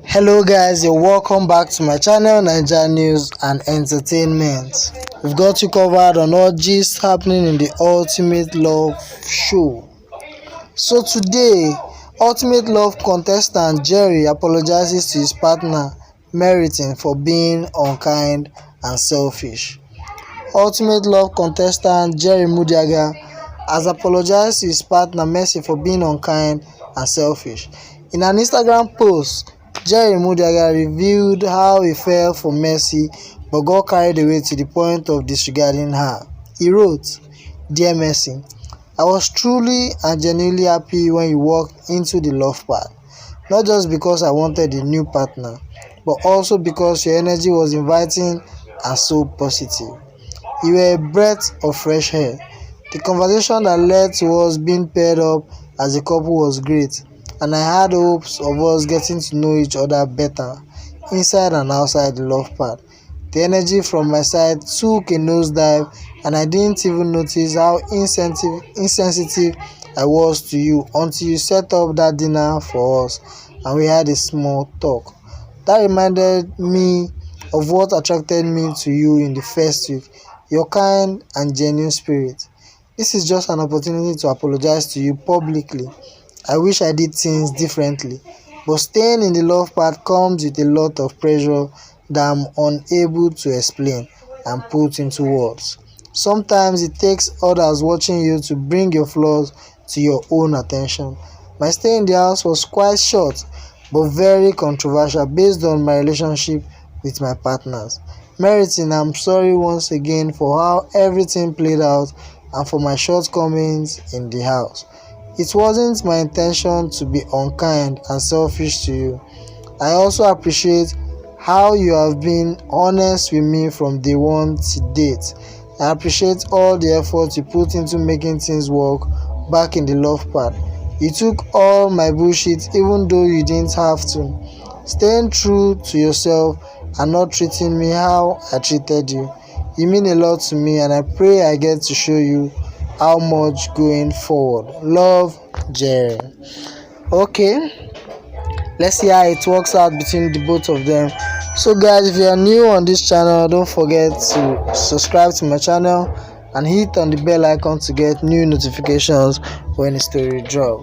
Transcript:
Hello guys, you're welcome back to my channel Naija News and Entertainment. We've got you covered on all gist happening in the Ultimate Love show. So today, Ultimate Love contestant Jerry apologizes to his partner Meriton for being unkind and selfish. Ultimate Love contestant Jerry has apologized to his partner Mercy for being unkind and selfish. In an Instagram post, Jerry revealed how he fell for Mercy but got carried away to the point of disregarding her. He wrote, "Dear Mercy, I was truly and genuinely happy when you walked into the love part, not just because I wanted a new partner, but also because your energy was inviting and so positive. You were a breath of fresh air. The conversation that led to us being paired up as a couple was great, and I had hopes of us getting to know each other better, inside and outside the love part. The energy from my side took a nosedive, and I didn't even notice how insensitive I was to you until you set up that dinner for us and we had a small talk. That reminded me of what attracted me to you in the first week, your kind and genuine spirit. This is just an opportunity to apologize to you publicly. I wish I did things differently, but staying in the love part comes with a lot of pressure that I'm unable to explain and put into words. Sometimes it takes others watching you to bring your flaws to your own attention. My stay in the house was quite short but very controversial based on my relationship with my partners. Meriton, I'm sorry once again for how everything played out and for my shortcomings in the house. It wasn't my intention to be unkind and selfish to you. I also appreciate how you have been honest with me from day one to date. I appreciate all the effort you put into making things work back in the love part. You took all my bullshit even though you didn't have to. Staying true to yourself and not treating me how I treated you. You mean a lot to me, and I pray I get to show you how much going forward. Love, Jerry." Okay, let's see how it works out between the both of them. So guys, if you are new on this channel, don't forget to subscribe to my channel and hit on the bell icon to get new notifications when a story drop.